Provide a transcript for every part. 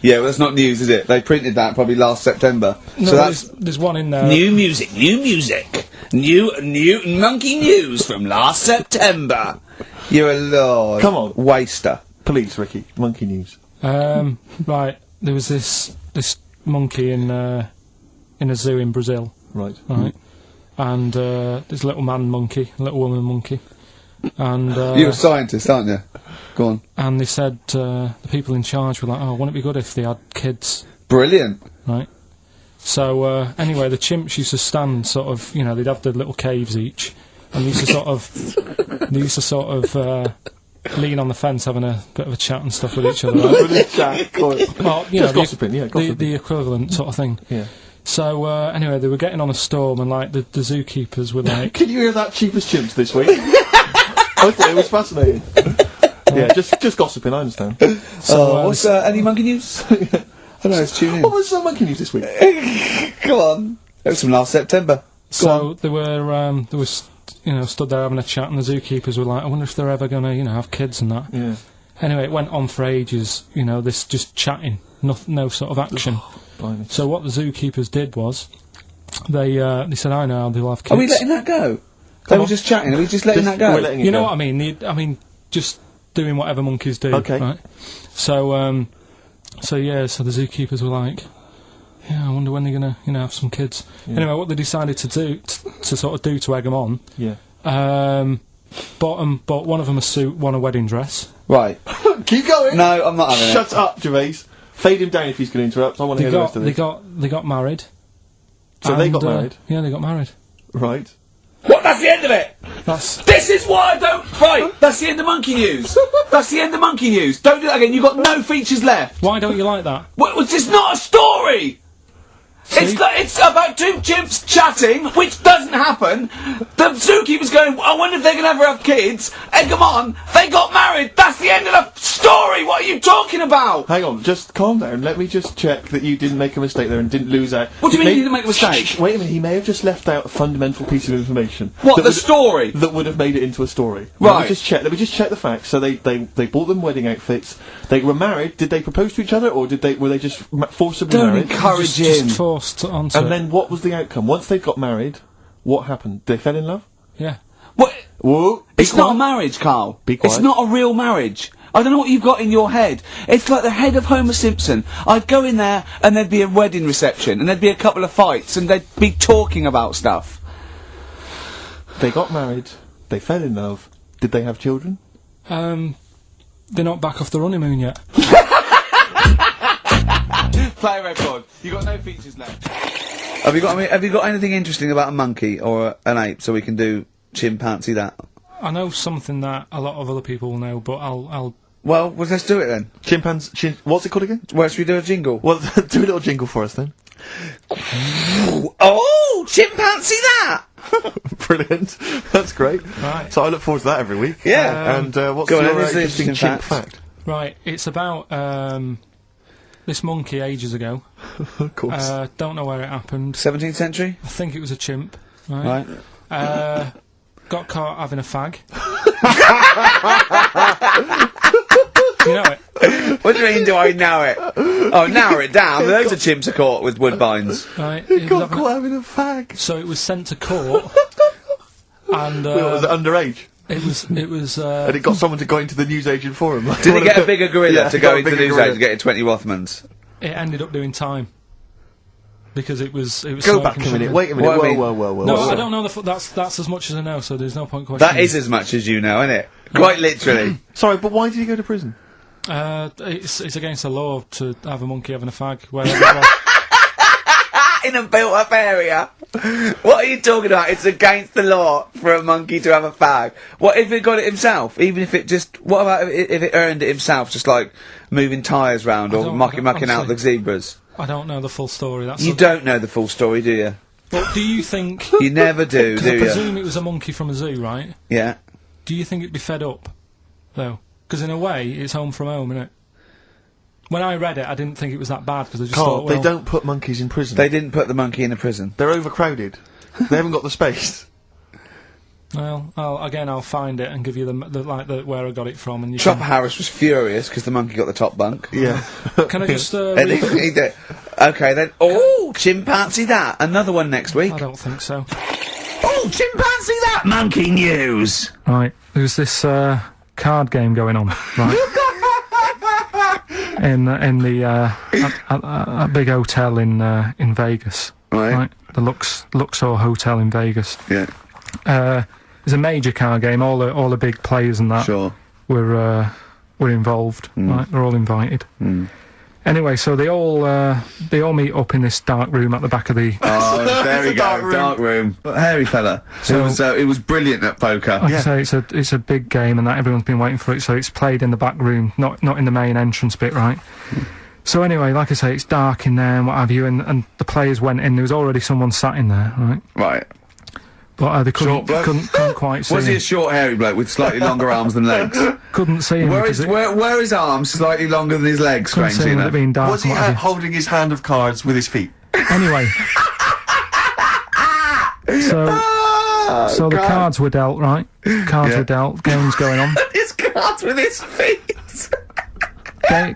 Yeah, well, that's not news, is it? They printed that probably last September. No, so that's there's one in there. new music, new monkey news from last September. You're a lord. Come on. Waster. Please, Ricky, monkey news. Right, there was this monkey in a zoo in Brazil. Right. Right. And there's a little man monkey, a little woman monkey. And You're a scientist, aren't you? Go on. and they said the people in charge were like, oh, wouldn't it be good if they had kids? Brilliant. Right. So anyway, the chimps used to stand sort of, you know, they'd have their little caves each, and they used to sort of lean on the fence having a bit of a chat and stuff with each other. Right? Well, you know, gossiping, yeah, gossiping. the equivalent sort of thing. Yeah. So anyway, they were getting on a storm, and like the zookeepers were like, Can you hear that cheapest chimps this week? I thought it was fascinating. Yeah, just gossiping, I understand. so What's any monkey news? I don't know, let's tune in. What was monkey news this week? Come on. That was from last September. so they were you know, stood there having a chat, and the zookeepers were like, I wonder if they're ever gonna, you know, have kids and that. Yeah. Anyway, it went on for ages, you know, this just chatting, no sort of action. Blimey. So what the zookeepers did was, they said, I know, they'll have kids. Are we letting that go? They were just chatting. Are we just letting that go? We're letting it You know go. what I mean? I mean, just doing whatever monkeys do. Okay. Right? So, so the zookeepers were like, yeah, I wonder when they're gonna, you know, have some kids. Yeah. Anyway, what they decided to do, to sort of do to egg them on, Yeah. bought one of them a suit, one a wedding dress. Right. Keep going! No, I'm not having Shut up, Gervais. Fade him down if he's going to interrupt. I want to hear the rest of this. They got married. So they and, got married? Yeah, they got married. Right. What? That's the end of it! That's This is why I don't... Right, that's the end of monkey news. That's the end of monkey news. Don't do that again. You've got no features left. why don't you like that? What, was this not a story? It's about two chimps chatting, which doesn't happen. The zookeeper's going, I wonder if they're going to ever have kids. Egg them on. They got married. That's the end of the story. What are you talking about? Hang on, just calm down. Let me just check that you didn't make a mistake there and didn't lose out. What do you He mean you may- didn't make a mistake? Shh, wait a minute, he may have just left out a fundamental piece of information. What, that the would- story? That would have made it into a story. Right. Let me just check the facts. So they bought them wedding outfits. They were married. Did they propose to each other, or were they just forcibly Don't married? encourage just him. forced onto And it. then what was the outcome? Once they got married, what happened? They fell in love? Yeah. What? Whoa. It's not a marriage, Carl. Be quiet. It's not a real marriage. I don't know what you've got in your head. It's like the head of Homer Simpson. I'd go in there and there'd be a wedding reception and there'd be a couple of fights and they'd be talking about stuff. They got married. They fell in love. Did they have children? They're not back off the honeymoon yet. Play a record. You got no features left. Have you got anything interesting about a monkey or an ape so we can do chimpanzee that? I know something that a lot of other people will know, but I'll Well, let's do it then. What's it called again? Where should we do a jingle? Well, do a little jingle for us then. Oh, chimpanzee that! Brilliant. That's great. Right. So I look forward to that every week. Yeah. And what's Go on, your then, this is the interesting interesting chimp fact. fact? right. It's about this monkey ages ago. Of course. Don't know where it happened. 17th century? I think it was a chimp. Right. Right. Got caught having a fag. You know it. What do you mean, do I know it? Oh, narrow it down. Loads of chimps are caught with woodbines. Right. He it was got having- caught having a fag. So it was sent to court, and Was it underage? it was. And it got someone to go into the newsagent forum. Did he get a bigger gorilla Yeah, to he go got a into the bigger news gorilla. age to get 20 Rothmans? It ended up doing time because it was. Go smoking back a minute. sugar. Wait a minute. What I mean- Whoa. No, whoa. I don't know. That's as much as I know. So there's no point questioning. That is as much as you know, isn't it? Quite literally. Sorry, but why did he go to prison? It's against the law to have a monkey having a fag. Wherever it was. In a built-up area. What are you talking about? It's against the law for a monkey to have a fag. What if it got it himself? Even if it just... What about if it earned it himself, just like moving tyres round or I don't- mucking out honestly. the zebras? I don't know the full story. That's You don't know the full story, do you? But do you think? You never do, Because I do you? presume it was a monkey from a zoo, right? Yeah. Do you think it'd be fed up, though? Because in a way, it's home from home, isn't it? When I read it, I didn't think it was that bad because I just Carl, thought, well, they don't put monkeys in prison. They didn't put the monkey in a prison. They're overcrowded. They haven't got the space. Well, I'll find it and give you the where I got it from, and you Chopper Harris was furious because the monkey got the top bunk. Yeah. can I just And he did. Okay, then. Oh, chimpanzee that. Another one next week. I don't think so. Oh, chimpanzee that. Monkey news. Right, there's this card game going on, right? in the a big hotel in Vegas, Right. The Luxor Hotel in Vegas. Yeah. It's a major card game. All the big players and that Sure. were involved. Right, they're all invited. Anyway, so they all meet up in this dark room at the back of the. Oh, there we go. Dark room. Hairy fella. So it was brilliant at poker. Like I say, it's a big game, and that everyone's been waiting for it. So it's played in the back room, not in the main entrance bit, right? So anyway, like I say, it's dark in there and what have you, and the players went in. There was already someone sat in there, right? Right. But they Short bloke? couldn't quite see Was he a him. short, hairy bloke with slightly longer arms than legs? Couldn't see him. Where because are his arms slightly longer than his legs, couldn't see strangely him with it enough? being dark. Was he and what have you. holding his hand of cards with his feet? Anyway. So the cards were dealt, right? Cards were dealt, game's going on. His cards with his feet.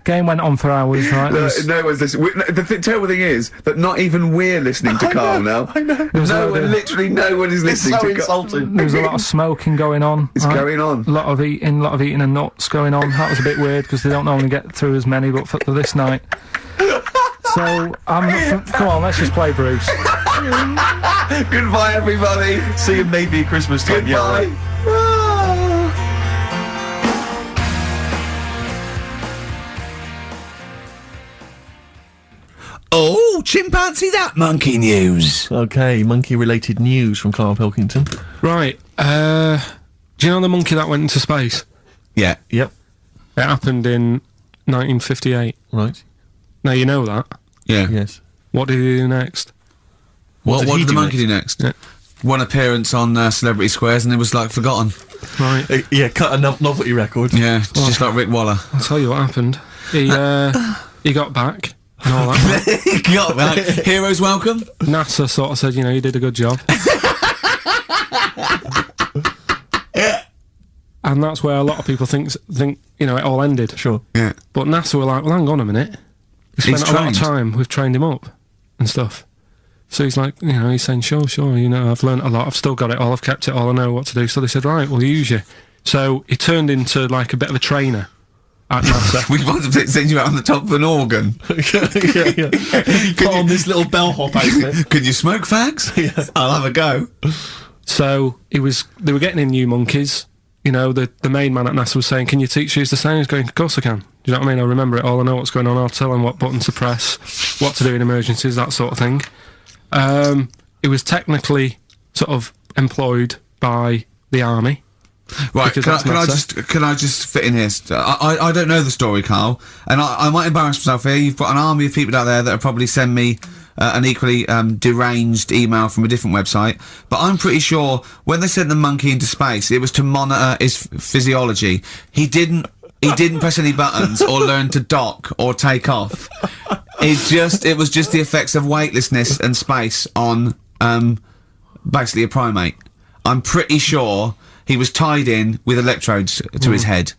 Game went on for hours, right? There was, No one's listening. The terrible thing is that not even we're listening to Carl now. I know. there was a load of- Literally no one is It's listening so to Carl. insulting. there was a lot of smoking going on. It's right? going on. A lot of eating and nuts going on. That was a bit weird because they don't normally get through as many, but for this night. So, come on, let's just play Bruce. Goodbye, everybody. See you maybe at Christmas time. Yeah, Goodbye. right. Oh, chimpanzee that monkey news. Okay, monkey-related news from Carl Pilkington. Right, do you know the monkey that went into space? Yeah. Yep. It happened in 1958. Right. Now you know that. Yeah. Yes. What did he do next? What did did he the do monkey do next? Yeah. One appearance on Celebrity Squares and it was like forgotten. Right, Yeah, cut a novelty record. Yeah, just like Rick Waller. I'll tell you what happened. He got back and all that. Got back. Heroes welcome. NASA sort of said, you did a good job. And that's where a lot of people think it all ended. Sure. Yeah. But NASA were like, well, hang on a minute. We spent He's a lot of trained. time. We've trained him up and stuff. So he's like, he's saying, sure, I've learnt a lot. I've still got it all. I've kept it all. I know what to do. So they said, right, we'll use you. So he turned into like a bit of a trainer at NASA. We want to send you out on the top of an organ. yeah. Put on this little bellhop outfit. Can you smoke fags? Yeah. I'll have a go. So they were getting in new monkeys. The main man at NASA was saying, can you teach us the sound? He's going, of course I can. Do you know what I mean? I remember it all. I know what's going on. I'll tell him what button to press, what to do in emergencies, that sort of thing. It was technically sort of employed by the army. Right, Because can that's I just fit in here? I don't know the story, Carl, and I might embarrass myself here. You've got an army of people out there that will probably send me an equally deranged email from a different website, but I'm pretty sure when they sent the monkey into space, it was to monitor his physiology. He didn't press any buttons or learn to dock or take off. It was just the effects of weightlessness and space on basically a primate. I'm pretty sure he was tied in with electrodes to his head.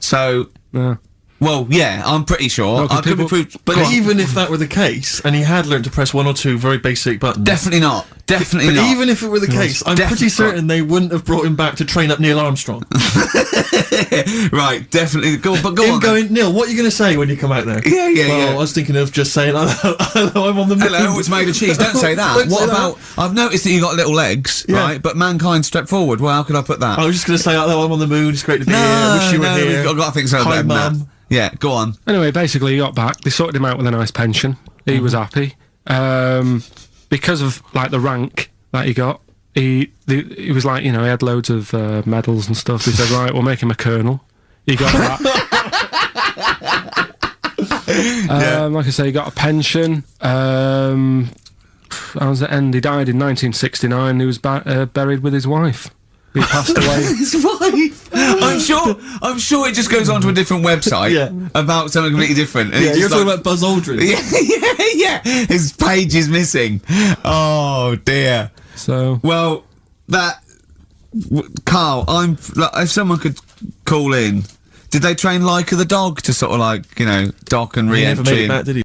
So, Yeah. well, yeah, I'm pretty sure. No, 'cause I could be people- proved, But go on. even if that were the case, and he had learnt to press one or two very basic buttons. Definitely not. Definitely But not. even if it were the case, I'm definitely pretty certain they wouldn't have brought him back to train up Neil Armstrong. Right, definitely. Go on, then. Going, Neil, what are you going to say when you come out there? Yeah, yeah, well, yeah. I was thinking of just saying, hello, I'm on the moon. Hello, it's made of cheese. Don't say that. Don't What say that. about? I've noticed that you got little legs, Yeah. right? But mankind stepped forward. Well, how could I put that? I was just going to say, hello, I'm on the moon. It's great to be here. I wish you were here. I've got to think so Hi, better than that. Mum. Yeah, go on. Anyway, basically, he got back. They sorted him out with a nice pension. He was happy. Because of, like, the rank that he got, he was like, he had loads of medals and stuff. He said, right, we'll make him a colonel. He got that. Like I say, he got a pension. How does it end? He died in 1969. He was buried with his wife. He passed away. His wife. I'm sure it just goes on to a different website Yeah. about something completely different. And Yeah, it's you're just talking like- about Buzz Aldrin. yeah. His page is missing. Oh dear. So Well, Carl, if someone could call in, did they train Leica the dog to sort of like, dock and He never made re-entry? it back, did he?